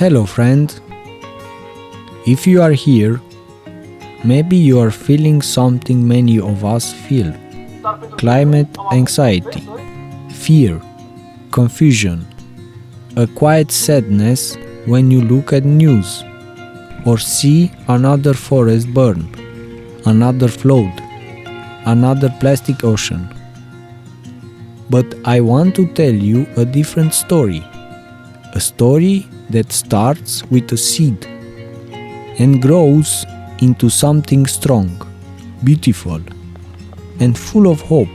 Hello friend. If you are here, maybe you are feeling something many of us feel. Climate anxiety, fear, confusion, a quiet sadness when you look at news or see another forest burn, another flood, another plastic ocean. But I want to tell you a different story. A story that starts with a seed and grows into something strong, beautiful, and full of hope.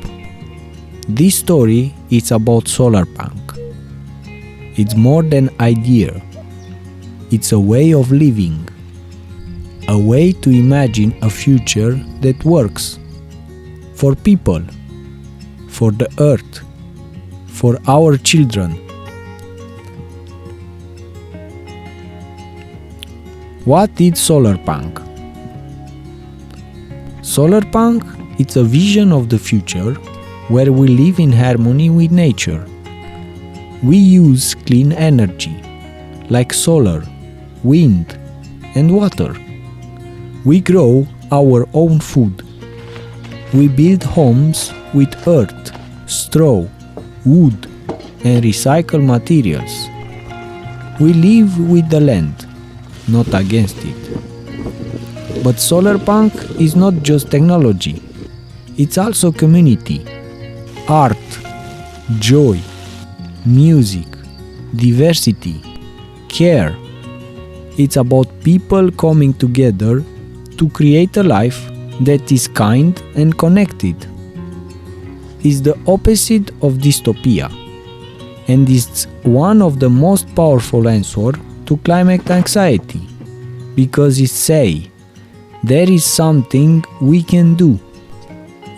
This story is about SolarPunk. It's more than idea. It's a way of living, a way to imagine a future that works for people, for the earth, for our children. What is SolarPunk? SolarPunk is a vision of the future where we live in harmony with nature. We use clean energy like solar, wind, and water. We grow our own food. We build homes with earth, straw, wood, and recycled materials. We live with the land, not against it. But SolarPunk is not just technology. It's also community, art, joy, music, diversity, care. It's about people coming together to create a life that is kind and connected. It's the opposite of dystopia, and it's one of the most powerful answers to climate anxiety, because it says there is something we can do.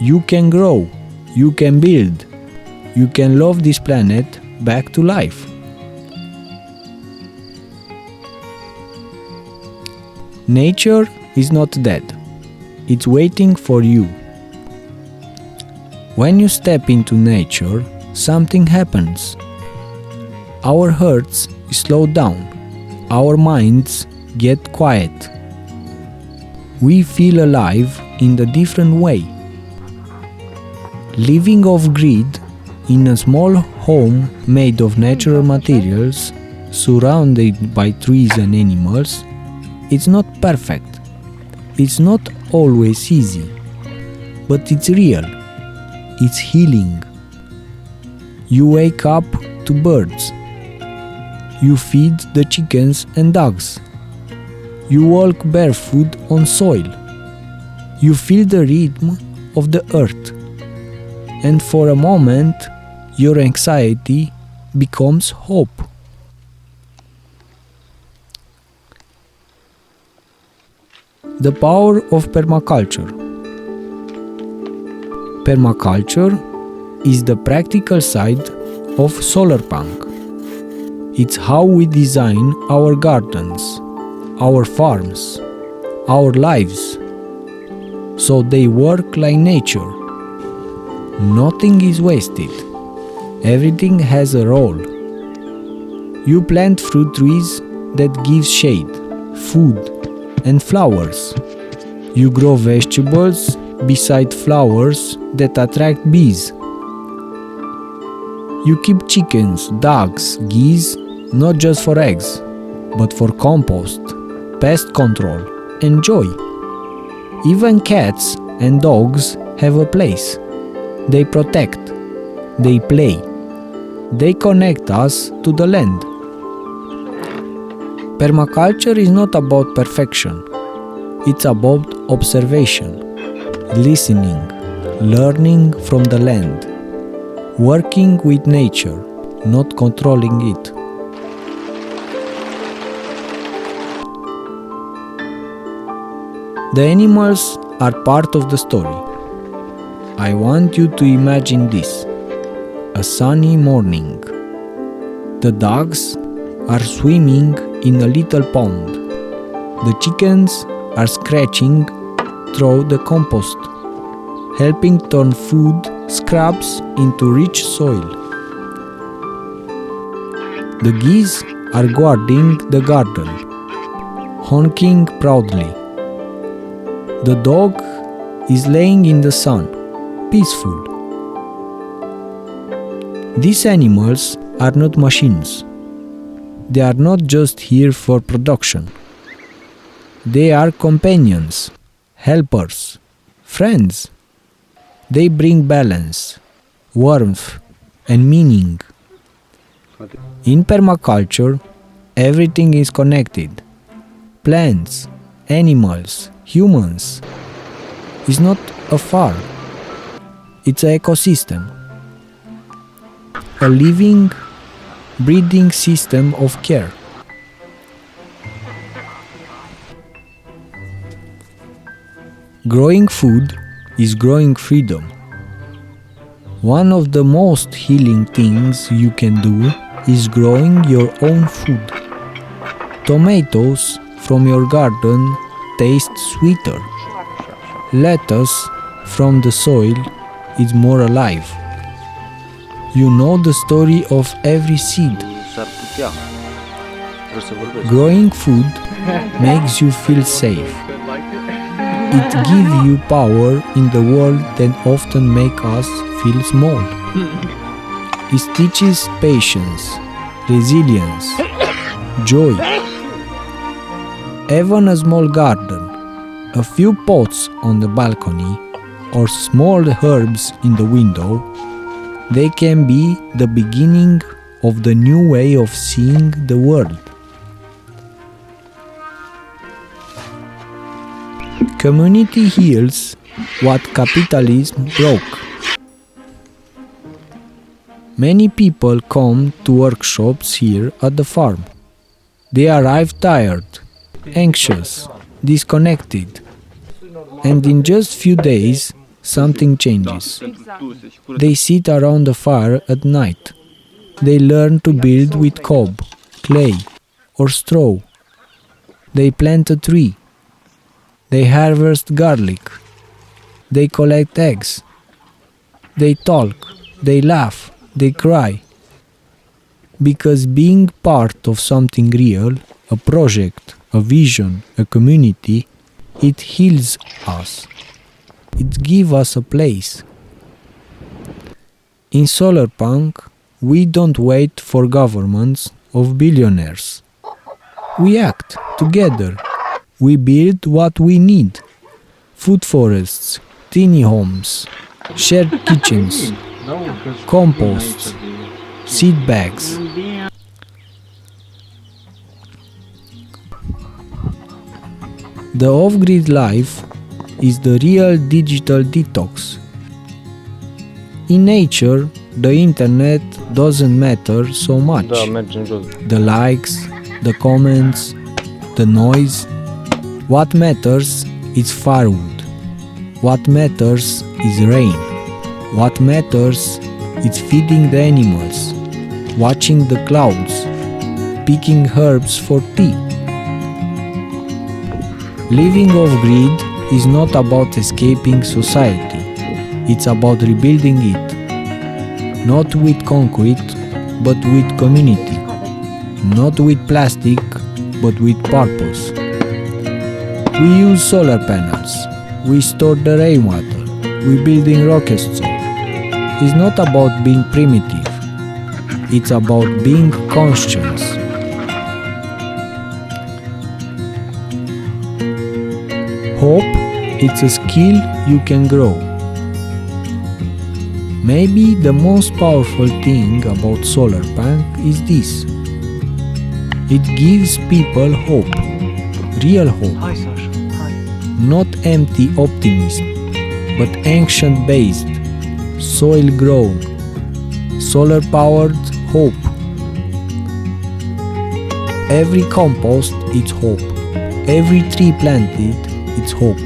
You can grow, you can build, you can love this planet back to life. Nature is not dead, it's waiting for you. When you step into nature, something happens. Our hearts slow down, our minds get quiet. We feel alive in a different way. Living off grid in a small home made of natural materials, surrounded by trees and animals, it's not perfect. It's not always easy, but it's real. It's healing. You wake up to birds. You feed the chickens and dogs. You walk barefoot on soil. You feel the rhythm of the earth. And for a moment, your anxiety becomes hope. The power of permaculture. Permaculture is the practical side of SolarPunk. It's how we design our gardens, our farms, our lives, so they work like nature. Nothing is wasted. Everything has a role. You plant fruit trees that give shade, food, and flowers. You grow vegetables beside flowers that attract bees. You keep chickens, ducks, geese, not just for eggs, but for compost, pest control, and joy. Even cats and dogs have a place. They protect, they play, they connect us to the land. Permaculture is not about perfection. It's about observation, listening, learning from the land, working with nature, not controlling it. The animals are part of the story. I want you to imagine this: a sunny morning. The dogs are swimming in a little pond. The chickens are scratching through the compost, helping turn food scraps into rich soil. The geese are guarding the garden, honking proudly. The dog is laying in the sun, peaceful. These animals are not machines. They are not just here for production. They are companions, helpers, friends. They bring balance, warmth, and meaning. In permaculture, everything is connected. Plants, animals, humans. It's not a farm. It's an ecosystem. A living, breathing system of care. Growing food is growing freedom. One of the most healing things you can do is growing your own food. Tomatoes from your garden taste sweeter. Lettuce from the soil is more alive. You know the story of every seed. Growing food makes you feel safe. It gives you power in the world that often makes us feel small. It teaches patience, resilience, joy. Even a small garden, a few pots on the balcony, or small herbs in the window, they can be the beginning of the new way of seeing the world. Community heals what capitalism broke. Many people come to workshops here at the farm. They arrive tired, anxious, disconnected, and in just few days something changes. They sit around the fire at night. They learn to build with cob, clay, or straw. They plant a tree. They harvest garlic. They collect eggs. They talk. They laugh. They cry. Because being part of something real, a project, a vision, a community, it heals us. It gives us a place. In SolarPunk, we don't wait for governments of billionaires. We act together. We build what we need. Food forests, tiny homes, shared kitchens, composts, seed bags. The off-grid life is the real digital detox. In nature, the internet doesn't matter so much. The likes, the comments, the noise. What matters is firewood. What matters is rain. What matters is feeding the animals, watching the clouds, picking herbs for tea. Living off-grid is not about escaping society. It's about rebuilding it. Not with concrete, but with community. Not with plastic, but with purpose. We use solar panels. We store the rainwater. We build in rocket soil. It's not about being primitive. It's about being conscious. Hope, it's a skill you can grow. Maybe the most powerful thing about SolarPunk is this. It gives people hope, real hope. Not empty optimism, but action-based, soil-grown, solar-powered hope. Every compost, it's hope. Every tree planted, it's hope.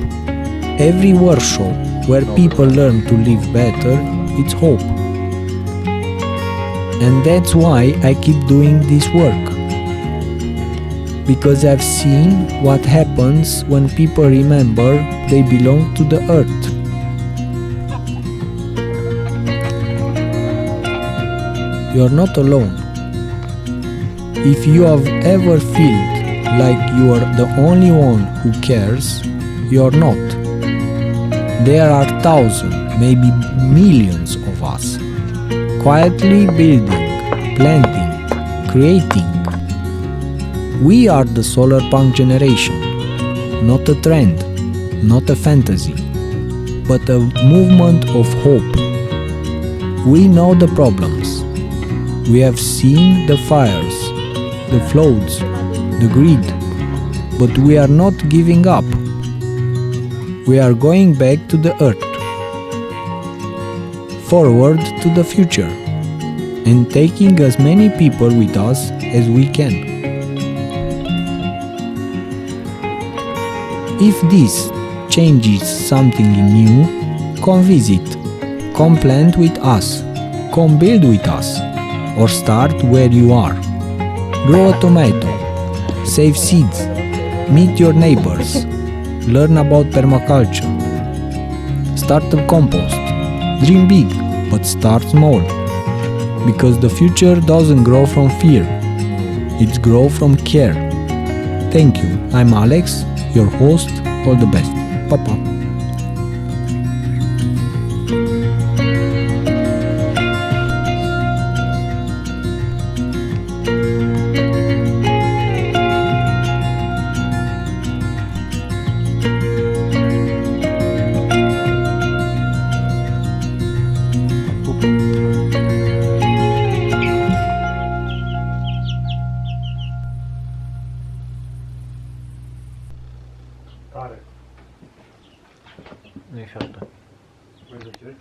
Every workshop where people learn to live better, it's hope. And that's why I keep doing this work. Because I've seen what happens when people remember they belong to the earth. You're not alone. If you have ever felt like you are the only one who cares, you are not. There are thousands, maybe millions of us, quietly building, planting, creating. We are the SolarPunk generation, not a trend, not a fantasy, but a movement of hope. We know the problems. We have seen the fires, the floods, the greed, but we are not giving up. We are going back to the earth, forward to the future, and taking as many people with us as we can. If this changes something in you, come visit, come plant with us, come build with us, or start where you are. Grow a tomato, save seeds, meet your neighbors, learn about permaculture, start a compost, dream big, but start small. Because the future doesn't grow from fear, it grows from care. Thank you, I'm Alex, your host, all the best. Pa-pa. Tare. Nu-i și altă. Mai duce?